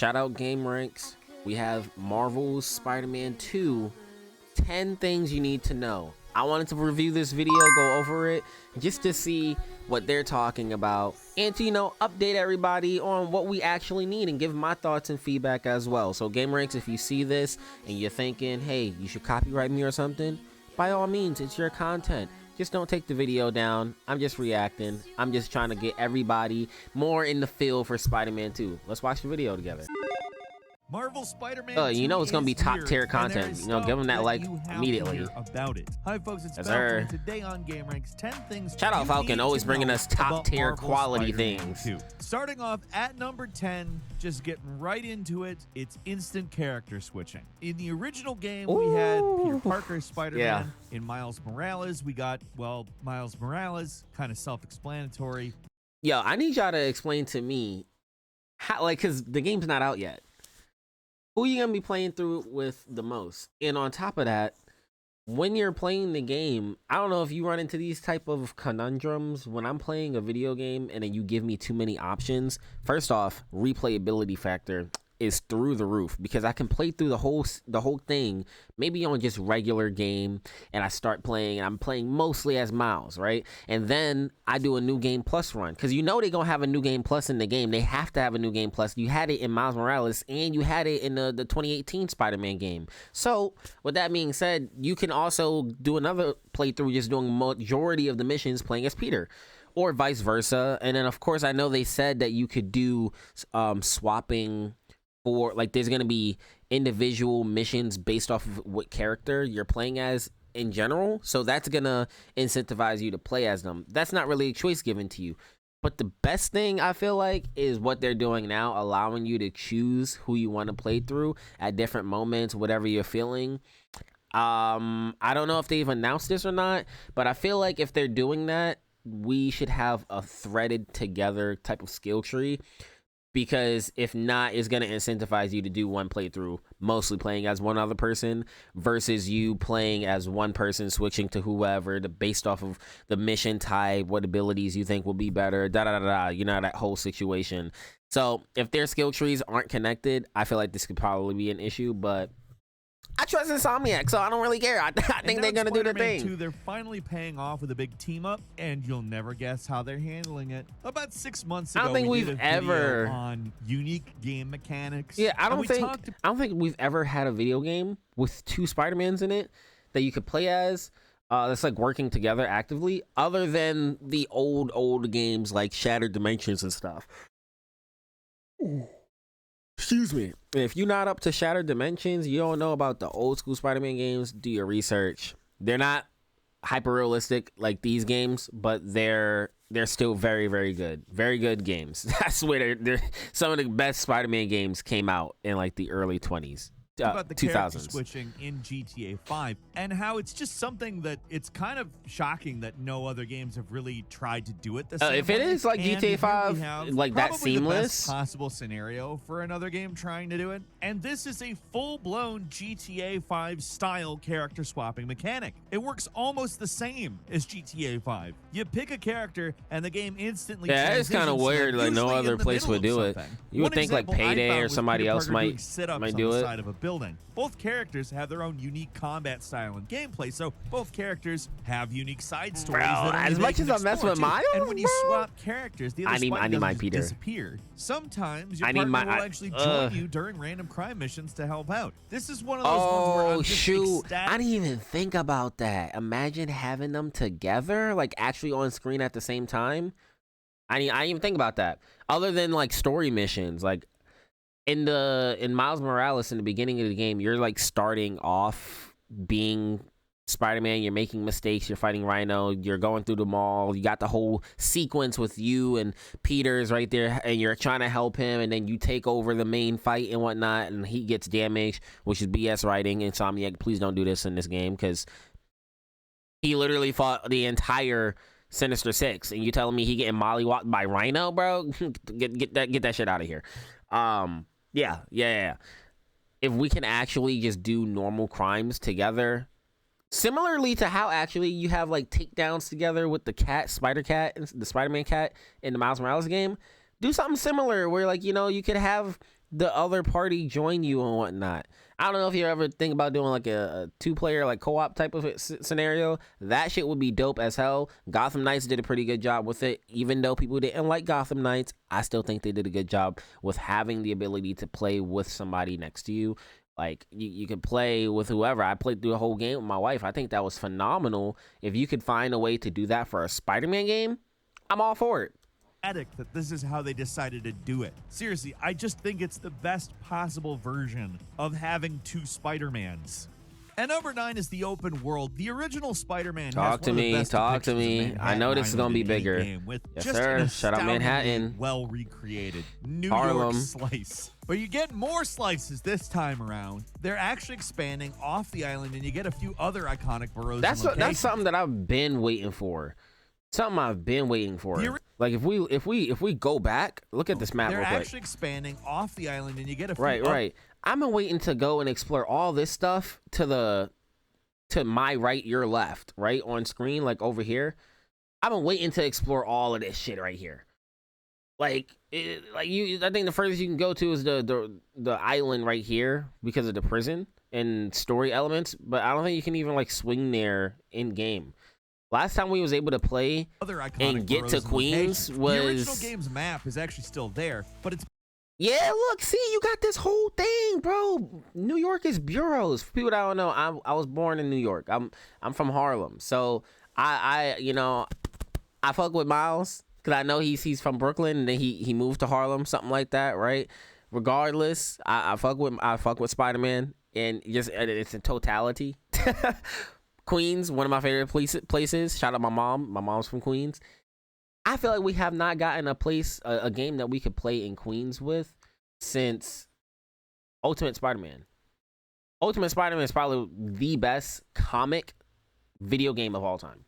shout out Game Ranks. We have Marvel's Spider-Man 2, 10 things you need to know. I wanted to review this video, go over it, just to see what they're talking about, and to, update everybody on what we actually need and give my thoughts and feedback as well. So Game Ranks, if you see this and you're thinking, hey, you should copyright me or something, by all means, it's your content. Just don't take the video down. I'm just reacting. I'm just trying to get everybody more in the feel for Spider-Man 2. Let's watch the video together. Marvel Spider-Man it's gonna be top tier content. Give them that like immediately. About it. Hi folks, it's Yes, Falcon. Today on Game Ranks, 10 things. Shout out Falcon, always bringing us top tier quality things. Starting off at number 10, just getting right into it. It's instant character switching. In the original game, we had Peter Parker Spider-Man. Yeah. In Miles Morales, we got Miles Morales, kind of self-explanatory. Yo, I need y'all to explain to me how, because the game's not out yet. Who you gonna be playing through with the most? And on top of that, when you're playing the game, I don't know if you run into these type of conundrums when I'm playing a video game and then you give me too many options. First off, replayability factor is through the roof because I can play through the whole thing maybe on just regular game, and I start playing and I'm playing mostly as Miles, right? And then I do a new game plus run because they're gonna have a new game plus in the game. They have to have a new game plus. You had it in Miles Morales and you had it in the 2018 Spider-Man game. So with that being said, you can also do another playthrough just doing majority of the missions playing as Peter, or vice versa. And then of course I know they said that you could do swapping for, like, there's gonna be individual missions based off of what character you're playing as in general, so that's gonna incentivize you to play as them. That's not really a choice given to you, but the best thing I feel like is what they're doing now, allowing you to choose who you want to play through at different moments, whatever you're feeling. I don't know if they've announced this or not, but I feel like if they're doing that, we should have a threaded together type of skill tree, because if not, it's going to incentivize you to do one playthrough mostly playing as one other person versus you playing as one person switching to whoever based off of the mission type, what abilities you think will be better, that whole situation. So if their skill trees aren't connected, I feel like this could probably be an issue, but I trust Insomniac, so I don't really care. I think they're going to do their thing. 2, they're finally paying off with a big team up, and you'll never guess how they're handling it. About 6 months ago, I don't think we've ever on unique game mechanics. Yeah, I don't think we've ever had a video game with 2 Spider-Mans in it that you could play as. That's like working together actively, other than the old games like Shattered Dimensions and stuff. Excuse me. If you're not up to Shattered Dimensions, you don't know about the old school Spider-Man games, do your research. They're not hyper realistic like these games, but they're still very, very good. Very good games. That's where they're some of the best Spider-Man games came out in like the early 20s. About the 2000s. character switching in GTA 5 and how it's just something that it's kind of shocking that no other games have really tried to do it the same if way. it is like And GTA 5 like that seamless, the best possible scenario for another game trying to do it, and this is a full-blown GTA 5 style character swapping mechanic. It works almost the same as GTA 5. You pick a character and the game instantly it's kind of weird, like no other place would do it. You would think like Payday or somebody else might do it. Of a building. Both characters have their own unique combat style and gameplay, so both characters have unique side stories. Bro, as much as I mess with Miles, and when you swap characters, the other Spider doesn't Peter. disappear. Sometimes your partner will actually join you during random crime missions to help out. This is one of those ones where I'm just ecstatic. I didn't even think about that. Imagine having them together, like actually on screen at the same time. I didn't even think about that. Other than like story missions, like in Miles Morales in the beginning of the game, you're like starting off being Spider-Man, you're making mistakes, you're fighting Rhino, you're going through the mall, you got the whole sequence with you and Peter's right there, and you're trying to help him, and then you take over the main fight and whatnot, and he gets damaged, which is BS writing. Insomniac, please don't do this in this game, because he literally fought the entire Sinister Six, and you telling me he getting mollywopped by Rhino, bro? get that shit out of here. Yeah. If we can actually just do normal crimes together, similarly to how actually you have like takedowns together with the Spider Cat, the Spider-Man cat in the Miles Morales game, do something similar where, like, you could have the other party join you and whatnot. I don't know if you ever think about doing like a 2-player like co-op type of scenario. That shit would be dope as hell. Gotham Knights did a pretty good job with it. Even though people didn't like Gotham Knights, I still think they did a good job with having the ability to play with somebody next to you. Like, you could play with whoever. I played through a whole game with my wife. I think that was phenomenal. If you could find a way to do that for a Spider-Man game, I'm all for it. That this is how they decided to do it. Seriously, I just think it's the best possible version of having 2 Spider-Mans. And number 9 is the open world. The original Spider-Man. Talk to me. I know this is gonna be bigger. Yes, sir. Shut up, Manhattan. Well recreated New Harlem. York slice. But you get more slices this time around. They're actually expanding off the island, and you get a few other iconic boroughs. That's something that I've been waiting for. Something I've been waiting for. Like if we go back, look at this map real quick. They're actually expanding off the island, and you get a few right. I've been waiting to go and explore all this stuff to my right, your left, right on screen, like over here. I've been waiting to explore all of this shit right here. I think the furthest you can go to is the island right here because of the prison and story elements. But I don't think you can even like swing there in game. Last time we was able to play and get to Queens was... The original game's map is actually still there, but it's... Yeah, look, see, you got this whole thing, bro. New York is boroughs. For people that don't know, I was born in New York. I'm from Harlem. So, I fuck with Miles because I know he's from Brooklyn and then he moved to Harlem, something like that, right? Regardless, I fuck with Spider-Man and just it's in totality. Queens, one of my favorite places. Shout out my mom. My mom's from Queens. I feel like we have not gotten a game that we could play in Queens with since Ultimate Spider-Man. Ultimate Spider-Man is probably the best comic video game of all time.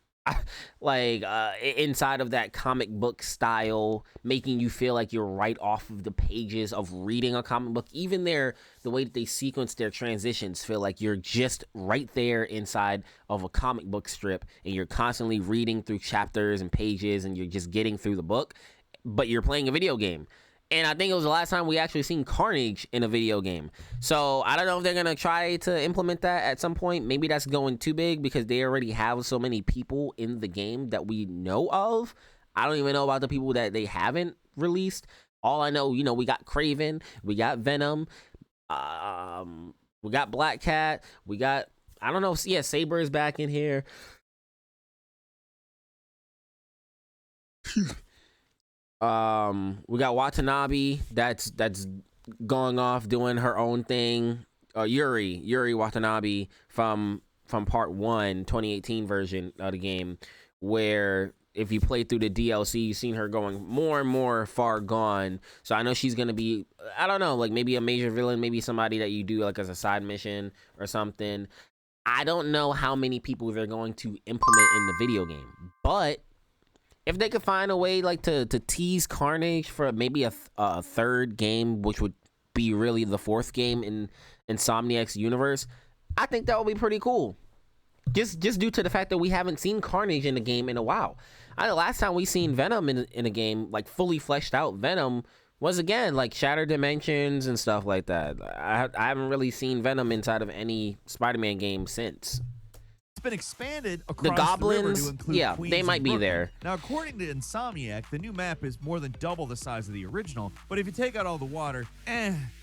Inside of that comic book style, making you feel like you're right off of the pages of reading a comic book. Even the way that they sequence their transitions feel like you're just right there inside of a comic book strip and you're constantly reading through chapters and pages and you're just getting through the book, but you're playing a video game. And I think it was the last time we actually seen Carnage in a video game. So I don't know if they're going to try to implement that at some point. Maybe that's going too big because they already have so many people in the game that we know of. I don't even know about the people that they haven't released. All I know, we got Kraven, we got Venom, we got Black Cat, we got, I don't know, yeah, Saber is back in here. We got Watanabe that's going off doing her own thing. Yuri Watanabe from part 1 2018 version of the game, where if you play through the DLC, you've seen her going more and more far gone. So I know she's gonna be, I don't know, like maybe a major villain, maybe somebody that you do like as a side mission or something. I don't know how many people they're going to implement in the video game, but if they could find a way like to tease Carnage for maybe a third game, which would be really the 4th game in Insomniac's universe, I think that would be pretty cool. Just due to the fact that we haven't seen Carnage in the game in a while. I know last time we seen Venom in a game, like fully fleshed out Venom, was again like Shattered Dimensions and stuff like that. I haven't really seen Venom inside of any Spider-Man game since. Been expanded across the goblins, the river to include yeah, Queens they might be there. Now, according to Insomniac, the new map is more than double the size of the original. But if you take out all the water,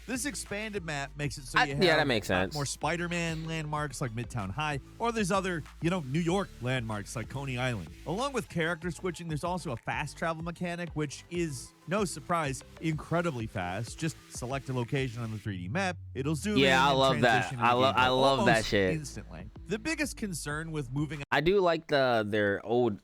this expanded map makes it so you have that makes sense. More Spider-Man landmarks like Midtown High, or there's other, New York landmarks like Coney Island. Along with character switching, there's also a fast travel mechanic, which is, no surprise, incredibly fast. Just select a location on the 3D map, it'll zoom in. Yeah, I love that. I love that shit. Instantly. The biggest concern with moving, I do like their old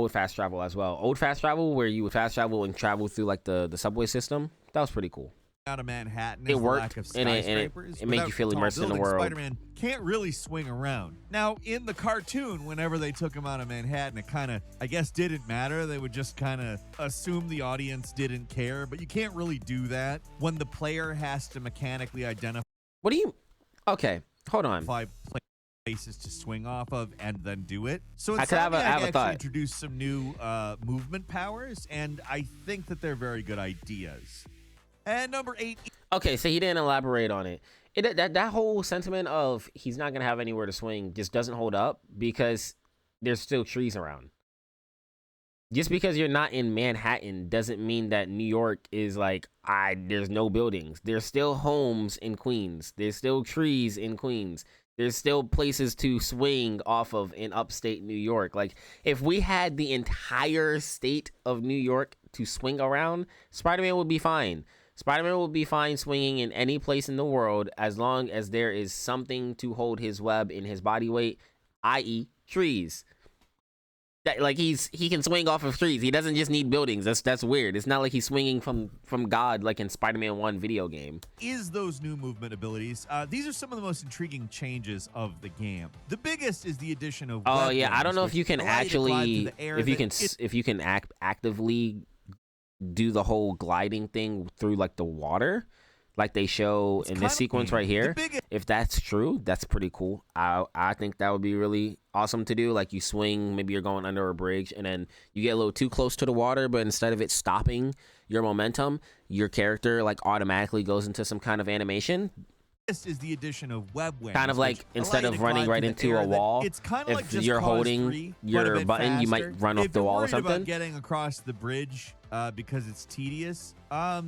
fast travel as well. Old fast travel where you would fast travel and travel through like the subway system. That was pretty cool. Out of Manhattan, it worked, lack of and it made you feel immersed in the world. Spider-Man can't really swing around. Now, in the cartoon, whenever they took him out of Manhattan, it kind of, I guess, didn't matter. They would just kind of assume the audience didn't care, but you can't really do that when the player has to mechanically identify. What do you? Okay, hold on. 5 places to swing off of and then do it. So I have a thought. Introduced some new movement powers, and I think that they're very good ideas. And number 8. Okay, so he didn't elaborate on it. That whole sentiment of he's not gonna have anywhere to swing just doesn't hold up because there's still trees around. Just because you're not in Manhattan doesn't mean that New York is like, there's no buildings. There's still homes in Queens. There's still trees in Queens. There's still places to swing off of in upstate New York. Like, if we had the entire state of New York to swing around, Spider-Man would be fine. Spider-Man will be fine swinging in any place in the world as long as there is something to hold his web in his body weight, i.e. trees. That, like, he can swing off of trees. He doesn't just need buildings. That's weird. It's not like he's swinging from God like in Spider-Man 1 video game. Is those new movement abilities. These are some of the most intriguing changes of the game. The biggest is the addition of web yeah, I don't know if you can actually if you can actively do the whole gliding thing through like the water like they show in this sequence right here. If that's true, that's pretty cool. I think that would be really awesome to do. Like, you swing, maybe you're going under a bridge, and then you get a little too close to the water, but instead of it stopping your momentum, your character like automatically goes into some kind of animation. This is the addition of web wings. Kind of like, instead of running right into a wall, it's kind of like if you're holding your button, you might run off the wall or something. About getting across the bridge because it's tedious,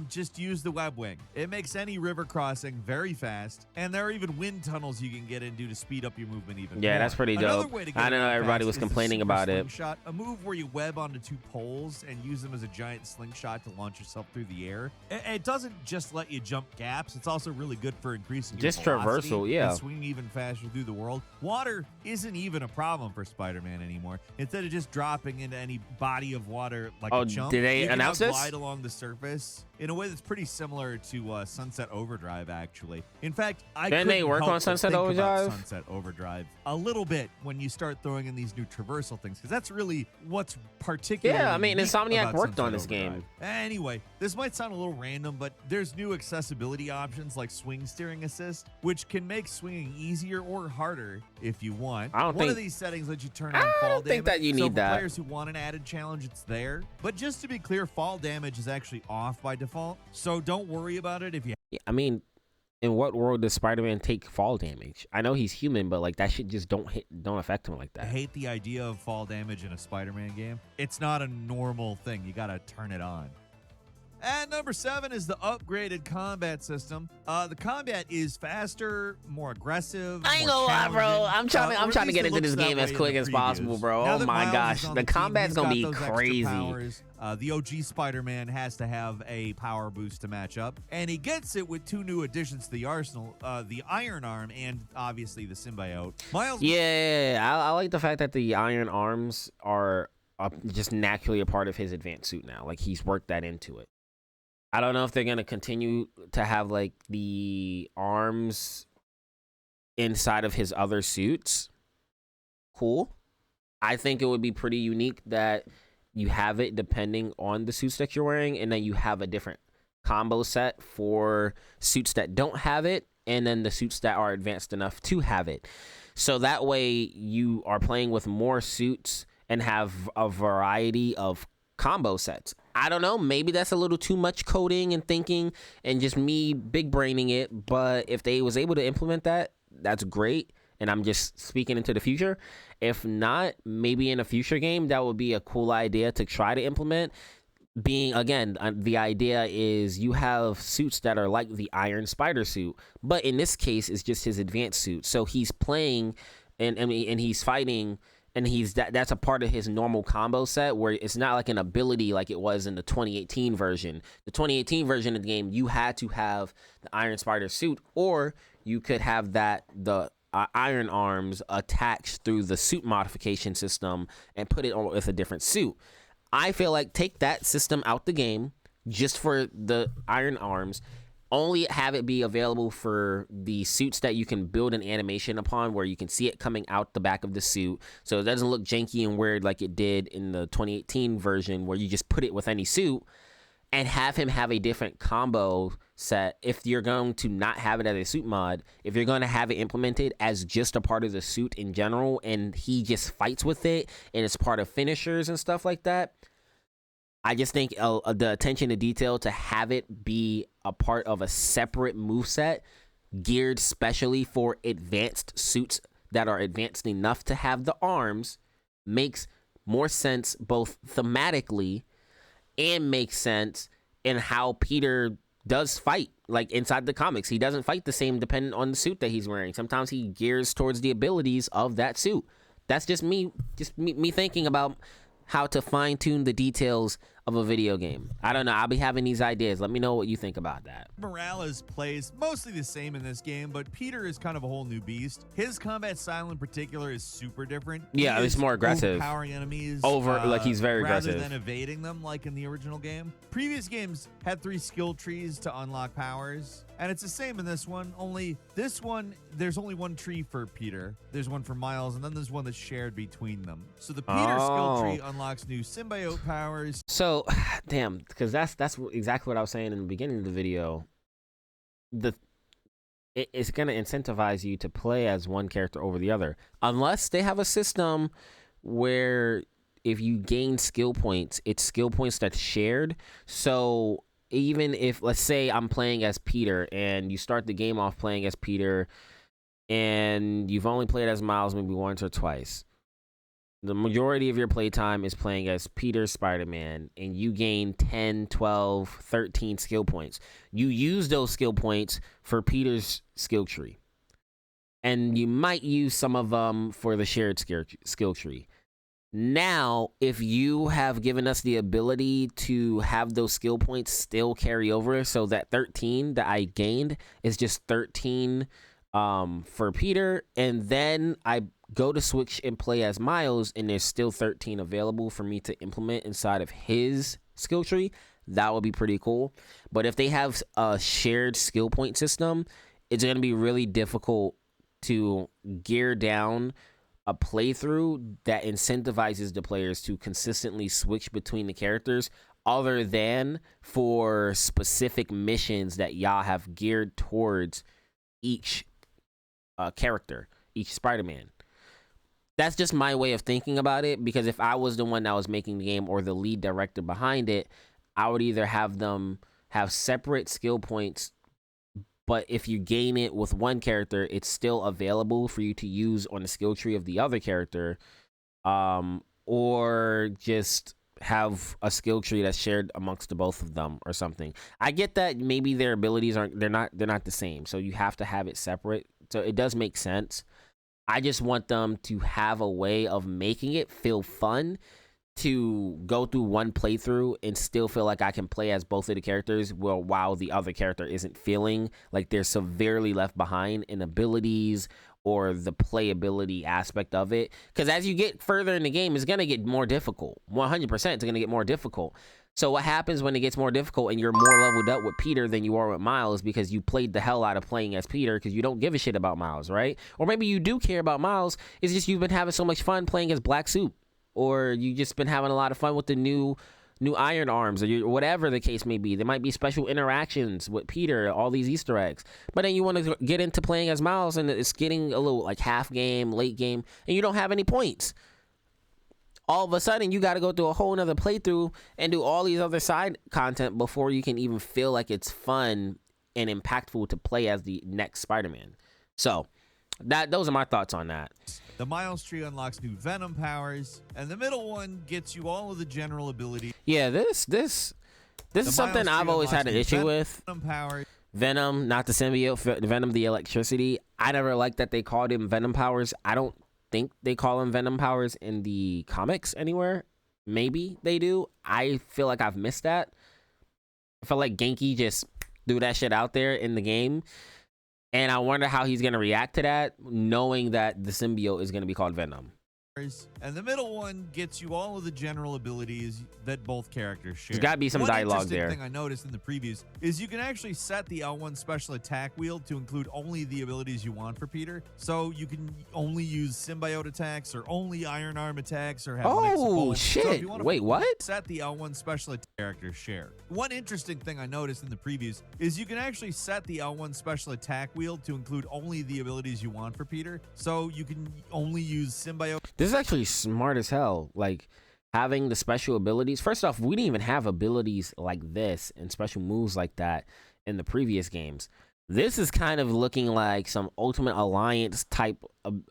just use the web wing. It makes any river crossing very fast, and there are even wind tunnels you can get into to speed up your movement even more. That's pretty dope. I don't know, everybody was complaining about it. Slingshot, a move where you web onto 2 poles and use them as a giant slingshot to launch yourself through the air. It doesn't just let you jump gaps, it's also really good for increasing your velocity and swinging even faster through the world. Water isn't even a problem for Spider-Man anymore. Instead of just dropping into any body of water like a jump, did they announce this? Glide along the surface in a way that's pretty similar to Sunset Overdrive, actually. In fact, Can they work on Sunset Overdrive? Sunset Overdrive a little bit when you start throwing in these new traversal things, because that's really what's particularly I mean, Insomniac worked on this Overdrive. game. Anyway, this might sound a little random, but there's new accessibility options like swing steering assist, which can make swinging easier or harder if you want. One of these settings lets you turn on fall damage. I don't think that you need that. For players who want an added challenge, it's there. But just to be clear, fall damage is actually off by default, so don't worry about it if you. I mean, in what world does Spider-Man take fall damage? I know he's human, but like, that shit just don't affect him like that. I hate the idea of fall damage in a Spider-Man game. It's not a normal thing. You gotta turn it on. And number 7 is the upgraded combat system. The combat is faster, more aggressive. I ain't gonna lie, bro. I'm trying to get into this game as quick as possible, bro. Oh my gosh, the combat's gonna be crazy. The OG Spider-Man has to have a power boost to match up, and he gets it with 2 new additions to the arsenal: the Iron Arm and obviously the Symbiote. Miles. I like the fact that the Iron Arms are just naturally a part of his advanced suit now. Like, he's worked that into it. I don't know if they're going to continue to have like the arms inside of his other suits. Cool. I think it would be pretty unique that you have it depending on the suits that you're wearing, and then you have a different combo set for suits that don't have it, and then the suits that are advanced enough to have it. So that way you are playing with more suits and have a variety of combo sets. I don't know, maybe that's a little too much coding and thinking and just me big braining it, but if they was able to implement that, that's great, and I'm just speaking into the future. If not, maybe in a future game that would be a cool idea to try to implement. Being, again, the idea is you have suits that are like the Iron Spider suit, but in this case it's just his advanced suit, so he's playing and he's fighting, and that's a part of his normal combo set, where it's not like an ability like it was in the 2018 version. The 2018 version of the game, you had to have the Iron Spider suit, or you could have the Iron Arms attached through the suit modification system and put it on with a different suit. I feel like take that system out the game just for the Iron Arms. Only have it be available for the suits that you can build an animation upon, where you can see it coming out the back of the suit, so it doesn't look janky and weird like it did in the 2018 version, where you just put it with any suit, and have him have a different combo set. If you're going to not have it as a suit mod, if you're going to have it implemented as just a part of the suit in general, and he just fights with it and it's part of finishers and stuff like that, I just think the attention to detail to have it be a part of a separate moveset geared specially for advanced suits that are advanced enough to have the arms makes more sense both thematically and makes sense in how Peter does fight. Like inside the comics, he doesn't fight the same depending on the suit that he's wearing. Sometimes he gears towards the abilities of that suit. That's just me thinking about how to fine-tune the details of a video game. I don't know. I'll be having these ideas. Let me know what you think about that. Morales plays mostly the same in this game, but Peter is kind of a whole new beast. His combat style in particular is super different. Yeah, it's more aggressive. Overpowering enemies. Like he's very aggressive. Rather than evading them like in the original game. Previous games had 3 skill trees to unlock powers. And it's the same in this one, only this one, there's only one tree for Peter. There's one for Miles, and then there's one that's shared between them. So the Peter skill tree unlocks new symbiote powers. So, damn, because that's exactly what I was saying in the beginning of the video. It's going to incentivize you to play as one character over the other. Unless they have a system where if you gain skill points, it's skill points that's shared. So even if, let's say I'm playing as Peter and you start the game off playing as Peter and you've only played as Miles maybe once or twice, the majority of your playtime is playing as Peter Spider-Man and you gain 10, 12, 13 skill points. You use those skill points for Peter's skill tree. And you might use some of them for the shared skill tree. Now, if you have given us the ability to have those skill points still carry over, so that 13 that I gained is just 13 for Peter, and then I go to switch and play as Miles, and there's still 13 available for me to implement inside of his skill tree, that would be pretty cool. But if they have a shared skill point system, it's going to be really difficult to gear down a playthrough that incentivizes the players to consistently switch between the characters other than for specific missions that y'all have geared towards each character, each Spider-Man. That's just my way of thinking about it, because if I was the one that was making the game or the lead director behind it, I would either have them have separate skill points, but if you gain it with one character, it's still available for you to use on the skill tree of the other character, or just have a skill tree that's shared amongst the both of them or something. I get that maybe their abilities they're not the same, so you have to have it separate. So it does make sense. I just want them to have a way of making it feel fun to go through one playthrough and still feel like I can play as both of the characters while the other character isn't feeling like they're severely left behind in abilities or the playability aspect of it. Because as you get further in the game, it's going to get more difficult. 100% it's going to get more difficult. So what happens when it gets more difficult and you're more leveled up with Peter than you are with Miles because you played the hell out of playing as Peter because you don't give a shit about Miles, right? Or maybe you do care about Miles. It's just you've been having so much fun playing as Black Suit. Or you just been having a lot of fun with the new Iron Arms, or whatever the case may be. There might be special interactions with Peter, all these Easter eggs. But then you want to get into playing as Miles, and it's getting a little like half game, late game, and you don't have any points. All of a sudden, you got to go through a whole nother playthrough and do all these other side content before you can even feel like it's fun and impactful to play as the next Spider-Man. So those are my thoughts on that. The Miles tree unlocks new Venom powers, and the middle one gets you all of the general abilities. Yeah, this is something I've always had an issue with. Venom, not the symbiote. Venom, the electricity. I never liked that they called him Venom powers. I don't think they call him Venom powers in the comics anywhere. Maybe they do. I feel like I've missed that. I feel like Genki just threw that shit out there in the game. And I wonder how he's going to react to that, knowing that the symbiote is going to be called Venom. And the middle one gets you all of the general abilities that both characters share. There's got to be some dialogue there. One interesting thing I noticed in the previews is you can actually set the L1 special attack wheel to include only the abilities you want for Peter. So you can only use symbiote attacks or only Iron Arm attacks or have a mix of both. Shit. So if you want to Wait, what? Set the L1 special attack characters share. One interesting thing I noticed in the previews is you can actually set the L1 special attack wheel to include only the abilities you want for Peter. So you can only use symbiote. This is actually smart as hell. Like having the special abilities. First off, we didn't even have abilities like this and special moves like that in the previous games. This is kind of looking like some Ultimate Alliance type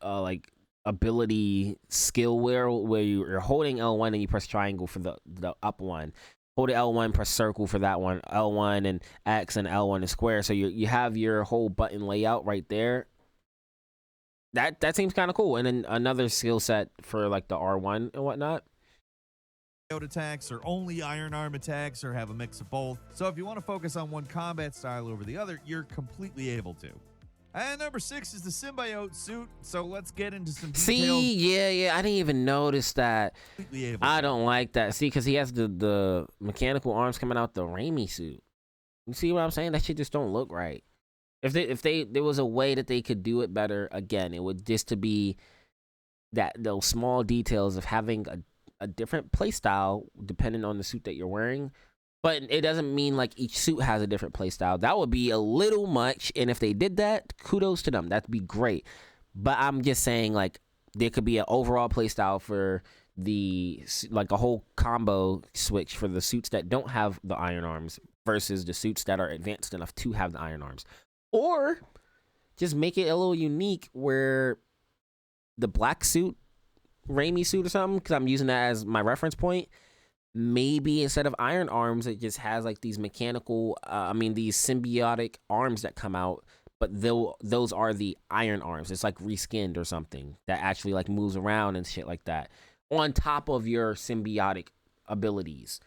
like ability skill where you're holding L1 and you press triangle for the up one. Hold L1, press circle for that one. L1 and X and L1 and square. So you have your whole button layout right there. That seems kind of cool. And then another skill set for like the R1 and whatnot. Attacks or only iron arm attacks or have a mix of both. So if you want to focus on one combat style over the other, you're completely able to. And number 6 is the symbiote suit. So let's get into some details. See, yeah, I didn't even notice that. I don't like that. See, because he has the mechanical arms coming out the Raimi suit. You see what I'm saying? That shit just don't look right. If there was a way that they could do it better, again, it would just to be that those small details of having a different play style depending on the suit that you're wearing. But it doesn't mean like each suit has a different play style. That would be a little much, and if they did that, kudos to them. That'd be great. But I'm just saying, like, there could be an overall play style for like a whole combo switch for the suits that don't have the iron arms versus the suits that are advanced enough to have the iron arms. Or just make it a little unique where the black suit, Raimi suit or something, because I'm using that as my reference point, maybe instead of iron arms, it just has like these mechanical, these symbiotic arms that come out, but those are the iron arms. It's like reskinned or something that actually like moves around and shit like that on top of your symbiotic abilities.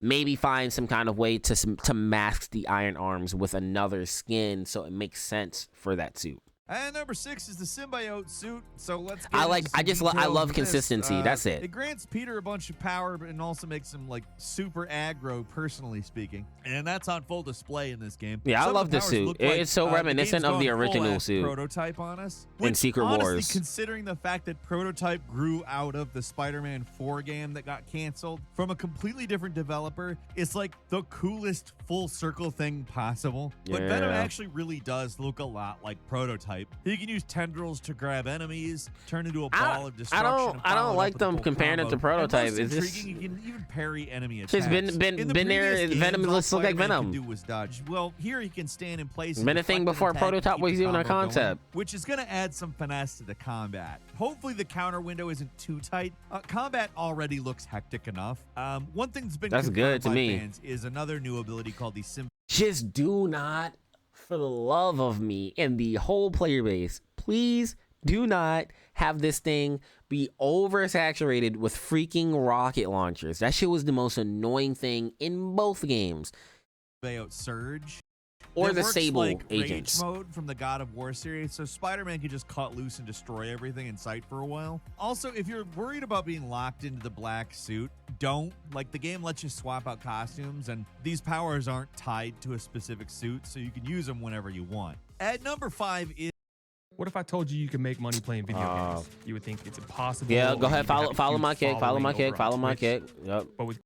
Maybe find some kind of way to mask the iron arms with another skin so it makes sense for that suit. And number 6 is the symbiote suit. So let's get I love consistency. That's it. It grants Peter a bunch of power, and also makes him like super aggro, personally speaking. And that's on full display in this game. Yeah, I love the suit. It's so reminiscent of the original suit. Prototype on us. In Secret Wars. Considering the fact that Prototype grew out of the Spider-Man 4 game that got canceled from a completely different developer, it's like the coolest full circle thing possible. But Venom actually really does look a lot like Prototype. He can use tendrils to grab enemies, turn into a ball of destruction. I don't like them comparing it to Prototype. It's intriguing. You can even parry enemy attacks. Just been there. Venom looks like Venom. Do was dodge. Well, here he can stand in place. Been a thing before Prototype was even a concept, which is going to add some finesse to the combat. Hopefully, the counter window isn't too tight. Combat already looks hectic enough. One thing that's good to me fans is another new ability called the Just do not. For the love of me and the whole player base, please do not have this thing be oversaturated with freaking rocket launchers. That shit was the most annoying thing in both games. Surge. Or the works Sable like agents. Rage mode from the God of War series, so Spider-Man can just cut loose and destroy everything in sight for a while. Also, if you're worried about being locked into the black suit, don't. Like, the game lets you swap out costumes, and these powers aren't tied to a specific suit, so you can use them whenever you want. At number 5 is... What if I told you can make money playing video games? You would think it's impossible. Yeah, go ahead. Follow my kick. Follow my kick. Yep. But with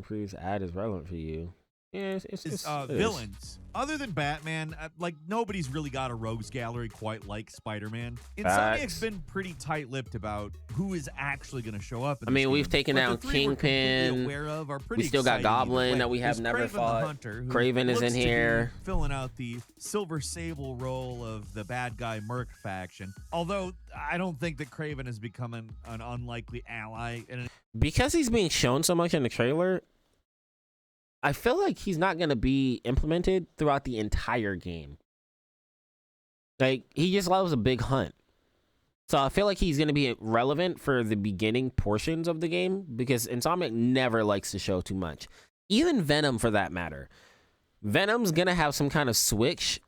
Freeze ad is relevant for you. Yeah, it's villains. Other than Batman, like, nobody's really got a rogues gallery quite like Spider-Man. Insomniac's been pretty tight-lipped about who is actually going to show up. I mean, we've taken down Kingpin. We still got Goblin that we have never fought. Kraven is in here, filling out the Silver Sable role of the bad guy Merc faction. Although I don't think that Kraven has become an unlikely ally. Because he's being shown so much in the trailer, I feel like he's not going to be implemented throughout the entire game. Like, he just loves a big hunt. So I feel like he's going to be relevant for the beginning portions of the game because Insomniac never likes to show too much. Even Venom, for that matter. Venom's going to have some kind of switch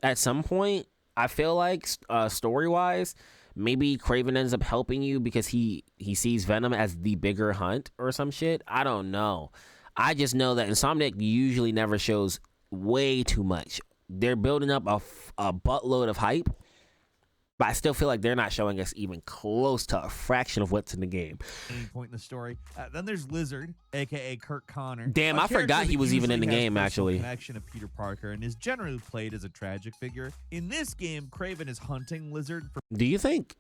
at some point. I feel like, story-wise, maybe Kraven ends up helping you because he sees Venom as the bigger hunt or some shit. I don't know. I just know that Insomniac usually never shows way too much. They're building up a buttload of hype, but I still feel like they're not showing us even close to a fraction of what's in the game. Any point in the story. Then there's Lizard, a.k.a. Kirk Connor. Damn, I forgot he was even in the game, actually. Connection of Peter Parker and is generally played as a tragic figure. In this game, Kraven is hunting Lizard. Do you think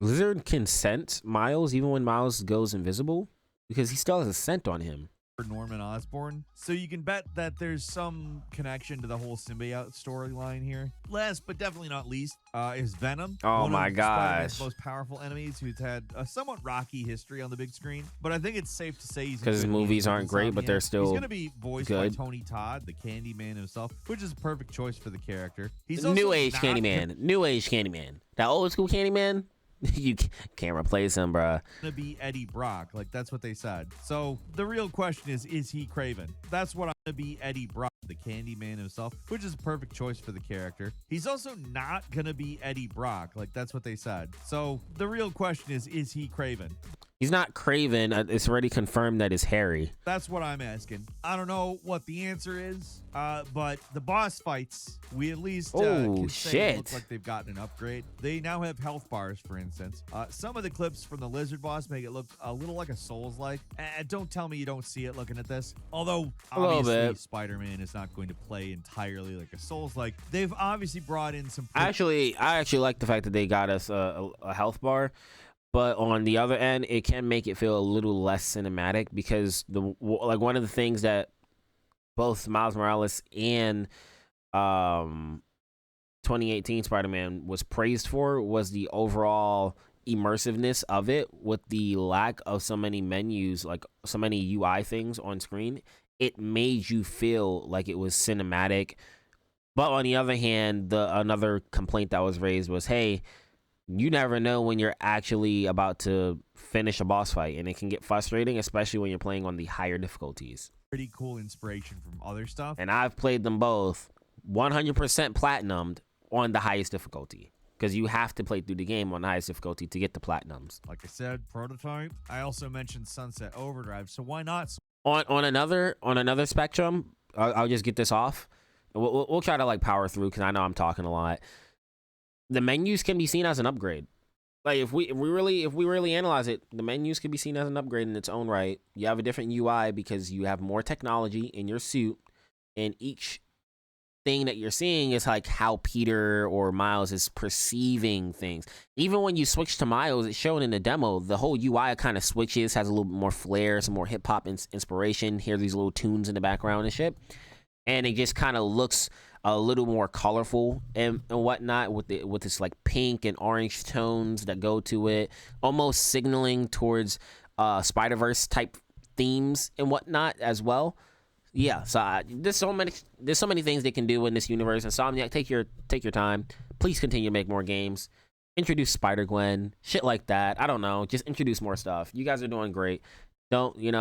Lizard can scent Miles even when Miles goes invisible because he still has a scent on him. Norman Osborn, so you can bet that there's some connection to the whole symbiote storyline here. Last but definitely not least is Venom. Oh one my of Spider-Man's gosh. most powerful enemies, who's had a somewhat rocky history on the big screen, but I think it's safe to say he's because his movies aren't great, but they're still he's going to be voiced good. by Tony Todd, the Candyman himself, which is a perfect choice for the character. He's New also age not Candyman. New age Candyman. That old school Candyman, you can't replace him, bruh. gonna be Eddie Brock, like that's what they said. So the real question is he Craven? That's what I'm gonna be Eddie Brock, the Candyman himself, which is a perfect choice for the character. He's also not gonna be Eddie Brock, like that's what they said. So the real question is he Craven? He's not Craven. It's already confirmed that it's Harry. That's what I'm asking. I don't know what the answer is, but the boss fights, we at least can say look like they've gotten an upgrade. They now have health bars, for instance. Some of the clips from the lizard boss make it look a little like a Souls-like. Don't tell me you don't see it looking at this. Although, obviously, Spider-Man is not going to play entirely like a Souls-like. They've obviously brought in some... I actually like the fact that they got us a health bar. But on the other end, it can make it feel a little less cinematic because one of the things that both Miles Morales and 2018 Spider-Man was praised for was the overall immersiveness of it. With the lack of so many menus, like so many UI things on screen, it made you feel like it was cinematic. But on the other hand, another complaint that was raised was, hey, you never know when you're actually about to finish a boss fight, and it can get frustrating, especially when you're playing on the higher difficulties. Pretty cool inspiration from other stuff. And I've played them both 100% platinumed on the highest difficulty, because you have to play through the game on the highest difficulty to get the platinums. Like I said, prototype. I also mentioned Sunset Overdrive, so why not? On another spectrum, I'll just get this off. We'll try to like power through because I know I'm talking a lot. The menus can be seen as an upgrade. Like if we really analyze it, the menus can be seen as an upgrade in its own right. You have a different UI because you have more technology in your suit, and each thing that you're seeing is like how Peter or Miles is perceiving things. Even when you switch to Miles, it's shown in the demo, the whole UI kind of switches, has a little bit more flair, some more hip hop inspiration. Hear these little tunes in the background and shit, and it just kind of looks a little more colorful and whatnot with this like pink and orange tones that go to it, almost signaling towards Spider-Verse type themes and whatnot as well. Yeah, so there's so many things they can do in this universe. Insomniac, take your time. Please continue to make more games. Introduce Spider-Gwen, shit like that. I don't know, just introduce more stuff. You guys are doing great. Don't you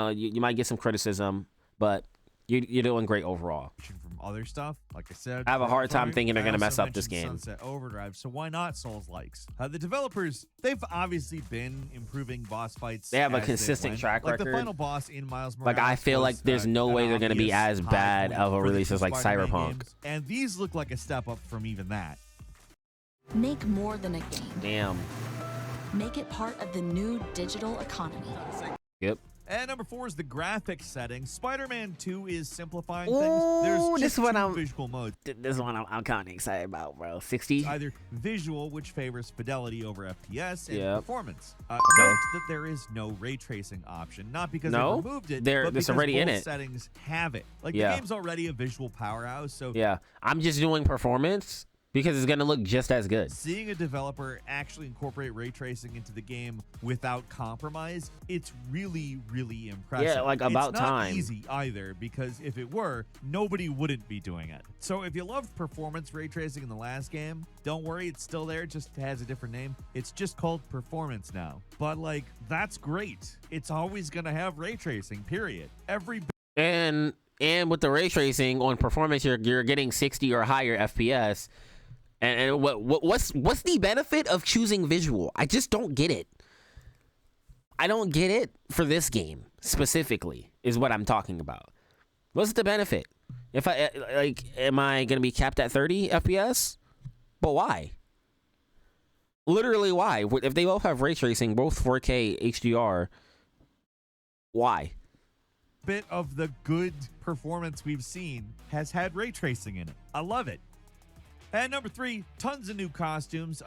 might get some criticism, but you're doing great overall. From other stuff, like I said, I have a hard time thinking they're gonna mess up this game. Sunset Overdrive, so why not Souls-likes? The developers, they've obviously been improving boss fights. They have a consistent track record. Like the final boss in Miles Morales. Like I feel like there's no way they're gonna be as bad of a release as like Cyberpunk. And these look like a step up from even that. Make more than a game. Damn. Make it part of the new digital economy. Yep. And number 4 is the graphics settings. Spider-Man 2 is simplifying Ooh, things. There's this just one two visual modes. This one I'm kind of excited about, bro. 60. It's either visual, which favors fidelity over FPS, and performance. Note that there is no ray tracing option, not because they removed it, but because already in both it. Settings have it. Like the game's already a visual powerhouse, so yeah, I'm just doing performance because it's gonna look just as good. Seeing a developer actually incorporate ray tracing into the game without compromise, it's really, really impressive. Yeah, like about it's not time. Easy either, because if it were, nobody wouldn't be doing it. So if you loved performance ray tracing in the last game, don't worry, it's still there, it just has a different name. It's just called performance now. But like, that's great. It's always gonna have ray tracing, period. And with the ray tracing on performance, you're getting 60 or higher FPS. And what's the benefit of choosing visual? I just don't get it. I don't get it for this game specifically, is what I'm talking about. What's the benefit? If I am I gonna be capped at 30 FPS? But why? Literally, why? If they both have ray tracing, both 4K HDR, why? Bit of the good performance we've seen has had ray tracing in it. I love it. At number 3, tons of new costumes.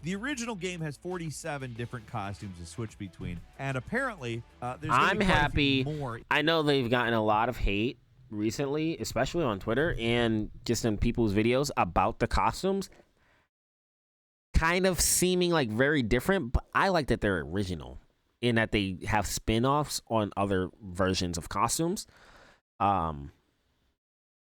The original game has 47 different costumes to switch between, and apparently there's gonna I'm be quite a happy. few more. I know they've gotten a lot of hate recently, especially on Twitter and just in people's videos about the costumes kind of seeming like very different, but I like that they're original in that they have spin-offs on other versions of costumes.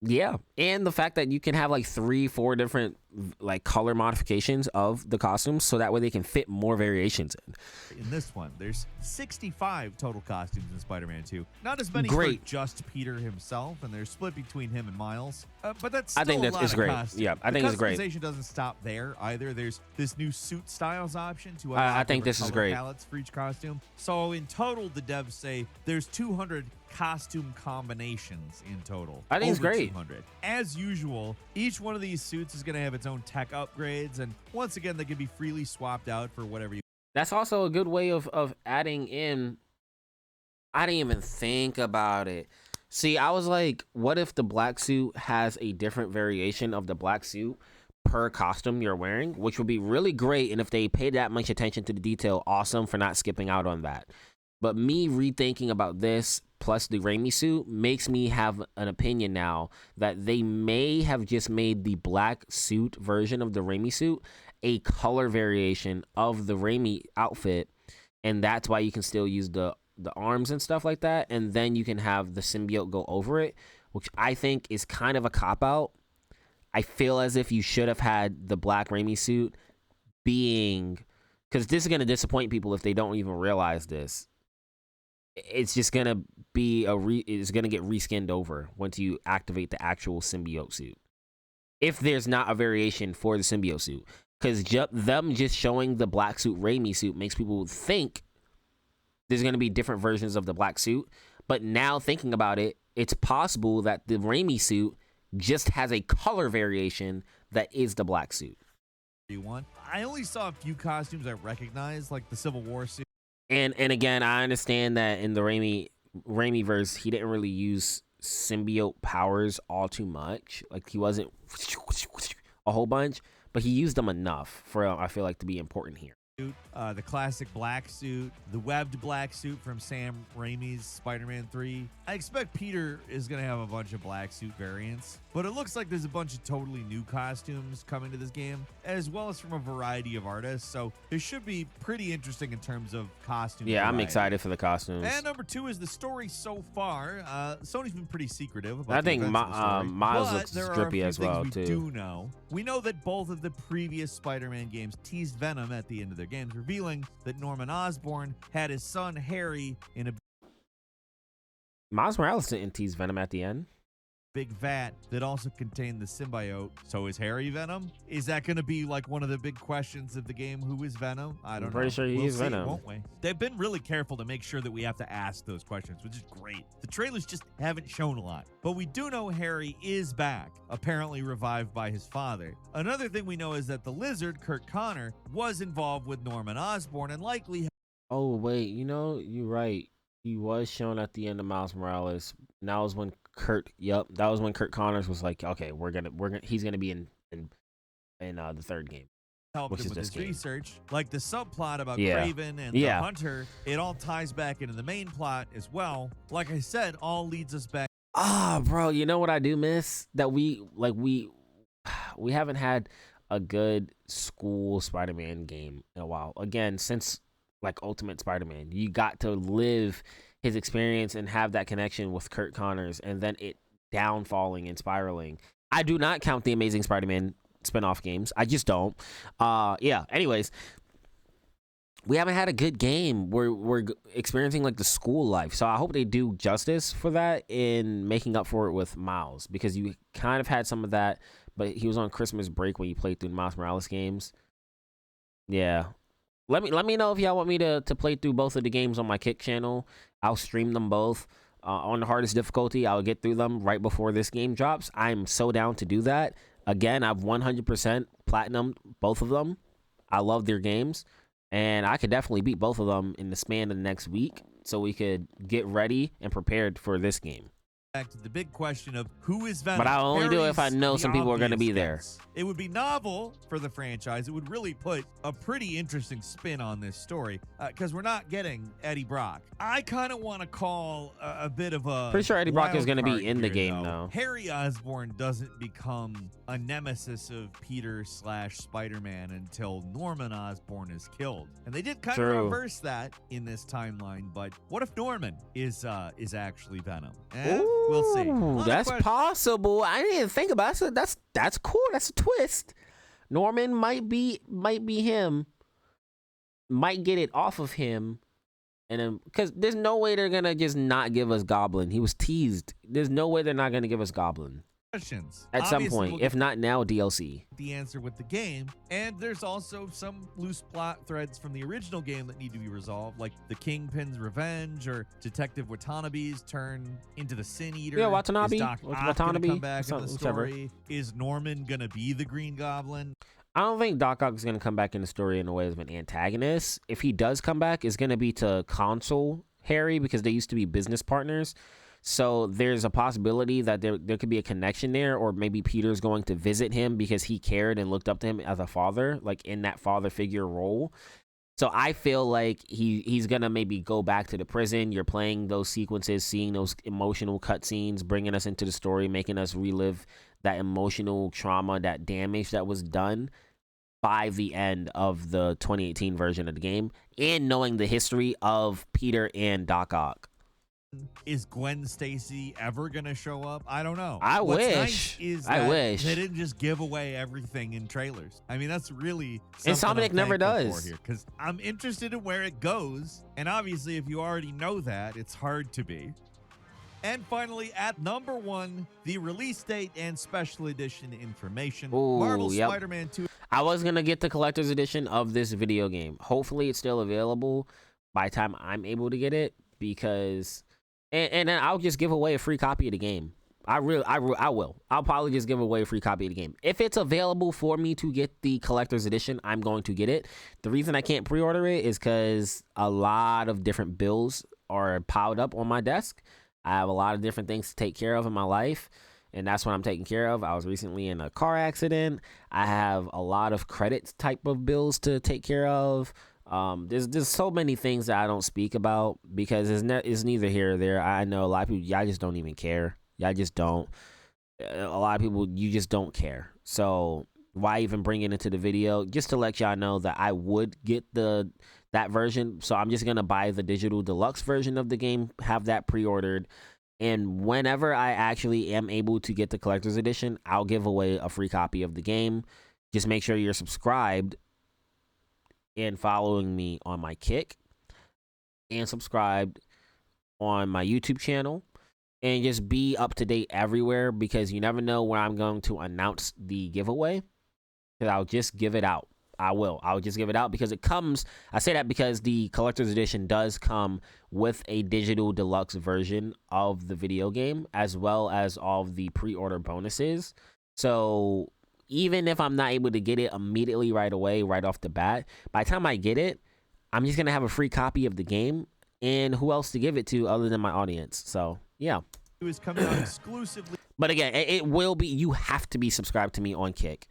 Yeah, and the fact that you can have like 3-4 different like color modifications of the costumes, so that way they can fit more variations in. In this one, there's 65 total costumes in Spider-Man 2. Not as many Great. for just Peter himself, and they're split between him and Miles. But that's I still think a that lot is of great. costumes. Yeah, I think it's great. Customization doesn't stop there either. There's this new suit styles option to I unlock think different this is color great. palettes for each costume. So in total, the devs say there's 200 costume combinations in total. I think it's Over great. 200. As usual, each one of these suits is going to have its own tech upgrades, and once again, they can be freely swapped out for whatever you. That's also a good way of adding in. I didn't even think about it. See, I was like, what if the black suit has a different variation of the black suit per costume you're wearing, which would be really great. And if they paid that much attention to the detail, awesome for not skipping out on that. But me rethinking about this plus the Raimi suit makes me have an opinion now that they may have just made the black suit version of the Raimi suit a color variation of the Raimi outfit, and that's why you can still use the arms and stuff like that, and then you can have the symbiote go over it, which I think is kind of a cop-out. I feel as if you should have had the black Raimi suit being, because this is going to disappoint people if they don't even realize this. It's just going to be it's going to get reskinned over once you activate the actual symbiote suit, if there's not a variation for the symbiote suit. Because them just showing the black suit Raimi suit makes people think there's going to be different versions of the black suit. But now thinking about it, it's possible that the Raimi suit just has a color variation that is the black suit. You want? I only saw a few costumes I recognized, like the Civil War suit. And again, I understand that in the Raimi verse, he didn't really use symbiote powers all too much. Like, he wasn't a whole bunch, but he used them enough for, I feel like, to be important here. The classic black suit, the webbed black suit from Sam Raimi's Spider-Man 3. I expect Peter is going to have a bunch of black suit variants, but it looks like there's a bunch of totally new costumes coming to this game, as well as from a variety of artists, so it should be pretty interesting in terms of costume Yeah, variety. I'm excited for the costumes. And number 2 is the story so far. Sony's been pretty secretive about I think the events of the story, Miles but looks there are a drippy few as well, things we too. do know. We know that both of the previous Spider-Man games teased Venom at the end of their games, revealing that Norman Osborn had his son Harry in a Miles Morales didn't tease Venom at the end. big vat that also contained the symbiote. So is Harry Venom? Is that going to be like one of the big questions of the game? Who is Venom? I don't know. Pretty sure he is see, Venom. won't we? They've been really careful to make sure that we have to ask those questions, which is great. The trailers just haven't shown a lot. But we do know Harry is back, apparently revived by his father. Another thing we know is that the Lizard, Kurt Connor, was involved with Norman Osborn and likely. Oh, wait, you're right. He was shown at the end of Miles Morales. And that was when that was when Kurt Connors was like, okay, he's gonna be in the third game. Helped Which him is with this his game. research, like the subplot about Yeah. Kraven and the Hunter. It all ties back into the main plot as well. Like I said, all leads us back. Bro, you know what I do miss? That we haven't had a good school Spider-Man game in a while. Again, since like Ultimate Spider-Man, you got to live his experience and have that connection with Kurt Connors, and then it downfalling and spiraling. I do not count the Amazing Spider-Man spin-off games. I just don't. Yeah. Anyways, we haven't had a good game. We're experiencing like the school life, so I hope they do justice for that in making up for it with Miles, because you kind of had some of that, but he was on Christmas break when you played through the Miles Morales games. Yeah. Let me know if y'all want me to play through both of the games on my Kick channel. I'll stream them both on the hardest difficulty. I'll get through them right before this game drops. I'm so down to do that. Again, I've 100% platinumed both of them. I love their games, and I could definitely beat both of them in the span of the next week, so we could get ready and prepared for this game. back to the big question of who is Venom. But I'll only do it if I know some people are going to be there. It would be novel for the franchise. It would really put a pretty interesting spin on this story because we're not getting Eddie Brock. I kind of want to call a bit of a Pretty sure Eddie Brock is going to be in the here, game, though. though. Harry Osborn doesn't become a nemesis of Peter / Spider-Man until Norman Osborn is killed. And they did kind of reverse that in this timeline, but what if Norman is actually Venom? We'll see. That's possible. I didn't even think about it. That's cool. That's a twist. Norman might be him. Might get it off of him. And then, because there's no way they're gonna just not give us Goblin. He was teased. There's no way they're not gonna give us Goblin. Questions. At some point, if not now, DLC. The answer with the game, and there's also some loose plot threads from the original game that need to be resolved, like the Kingpin's revenge or Detective Watanabe's turn into the Sin Eater. Yeah, Watanabe. Is Doc Ock Watanabe. gonna come back in the story? Is Norman gonna be the Green Goblin? I don't think Doc Ock is going to come back in the story in the way of an antagonist. If he does come back, it's going to be to console Harry because they used to be business partners. So there's a possibility that there could be a connection there, or maybe Peter's going to visit him because he cared and looked up to him as a father, like in that father figure role. So I feel like he's going to maybe go back to the prison. You're playing those sequences, seeing those emotional cutscenes, bringing us into the story, making us relive that emotional trauma, that damage that was done by the end of the 2018 version of the game, and knowing the history of Peter and Doc Ock. Is Gwen Stacy ever gonna show up? I don't know. I What's wish. Nice is I that wish they didn't just give away everything in trailers. I mean, that's really Insomniac never does. Because I'm interested in where it goes, and obviously, if you already know that, it's hard to be. And finally, at number 1, the release date and special edition information. Ooh, Marvel yep. Spider-Man 2. I was going to get the collector's edition of this video game. Hopefully it's still available by the time I'm able to get it, because and then I'll just give away a free copy of the game. I will. I'll probably just give away a free copy of the game. If it's available for me to get the collector's edition, I'm going to get it. The reason I can't pre-order it is because a lot of different bills are piled up on my desk. I have a lot of different things to take care of in my life, and that's what I'm taking care of. I was recently in a car accident. I have a lot of credit type of bills to take care of. There's so many things that I don't speak about because it's neither here or there. I know a lot of people, y'all just don't even care. Y'all just don't. A lot of people, you just don't care. So why even bring it into the video? Just to let y'all know that I would get that version. So I'm just going to buy the digital deluxe version of the game, have that pre-ordered. And whenever I actually am able to get the collector's edition, I'll give away a free copy of the game. Just make sure you're subscribed and following me on my Kick, and subscribed on my YouTube channel, and just be up to date everywhere, because you never know when I'm going to announce the giveaway. Because I'll just give it out. I'll just give it out because it comes. I say that because the collector's edition does come with a digital deluxe version of the video game, as well as all of the pre-order bonuses. So even if I'm not able to get it immediately right away, right off the bat, by the time I get it, I'm just going to have a free copy of the game. And who else to give it to other than my audience? So, yeah. It was coming out exclusively. But again, it will be, you have to be subscribed to me on Kick.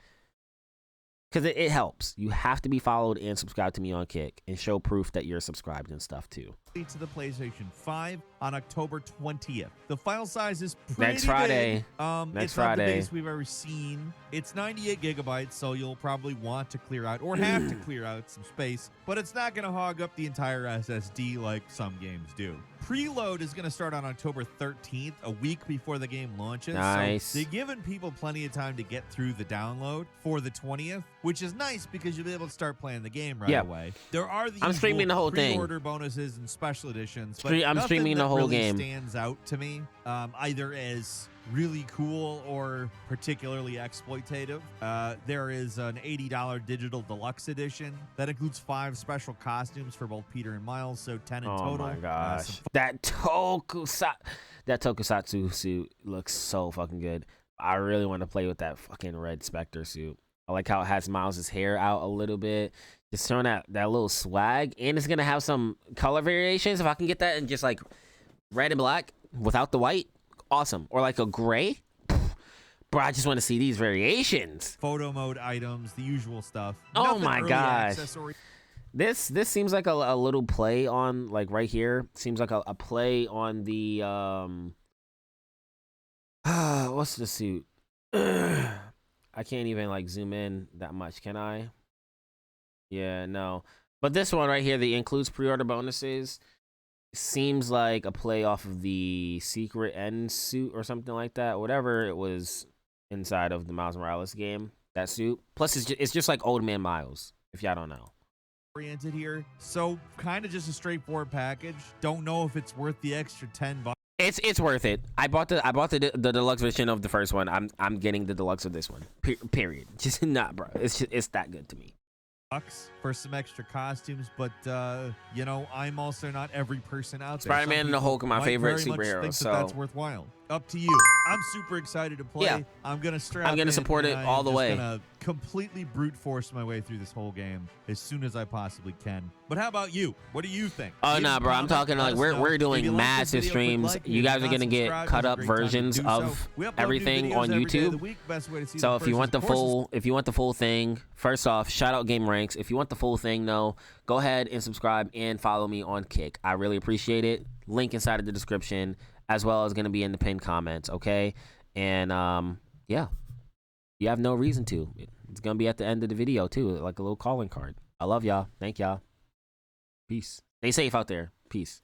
Because it helps. You have to be followed and subscribed to me on Kick and show proof that you're subscribed and stuff too. To the PlayStation 5 on October 20th. The file size is pretty Next Friday. Big. It's not the biggest we've ever seen. It's 98 gigabytes, so you'll probably want to clear out or have to clear out some space, but it's not going to hog up the entire SSD like some games do. Preload is going to start on October 13th, a week before the game launches. Nice. So they're giving people plenty of time to get through the download for the 20th, which is nice because you'll be able to start playing the game right away. There are the I'm streaming the whole thing. Pre-order bonuses and special editions, but I'm streaming the whole really game. Stands out to me, either as really cool or particularly exploitative. There is an $80 digital deluxe edition that includes 5 special costumes for both Peter and Miles, so 10 in total. Oh my gosh, that Tokusatsu suit looks so fucking good. I really want to play with that fucking red Spectre suit. I like how it has Miles' hair out a little bit. Just throwing that little swag. And it's going to have some color variations. If I can get that in just like red and black without the white. awesome. Or like a gray. Bro, I just want to see these variations. Photo mode items, the usual stuff. Oh Nothing my early gosh. access or This seems like a little play on, like right here. Seems like a play on the what's the suit? I can't even like zoom in that much, can I? Yeah, no. But this one right here, the includes pre-order bonuses, seems like a play off of the secret end suit or something like that. Whatever it was inside of the Miles Morales game, that suit. Plus, it's just like Old Man Miles, if y'all don't know. oriented here. So kind of just a straightforward package. Don't know if it's worth the extra $10. It's worth it. I bought the deluxe version of the first one. I'm getting the deluxe of this one. Period. Just not, bro. It's that good to me. For some extra costumes, but you know, I'm also not every person out there. Spider-Man and the Hulk are my favorite superheroes, so that's worthwhile. Up to you. I'm super excited to play. Yeah. I'm gonna support it all the way. I'm gonna completely brute force my way through this whole game as soon as I possibly can. But how about you? What do you think? Oh nah, bro. I'm talking like we're doing massive streams. You guys are gonna get cut up versions of everything on YouTube. So if you want the full thing, first off, shout out Game Ranks. If you want the full thing, no, go ahead and subscribe and follow me on Kick. I really appreciate it. Link inside of the description, as well as going to be in the pinned comments, okay? And yeah, you have no reason to. It's going to be at the end of the video too, like a little calling card. I love y'all. Thank y'all. Peace. Stay safe out there. Peace.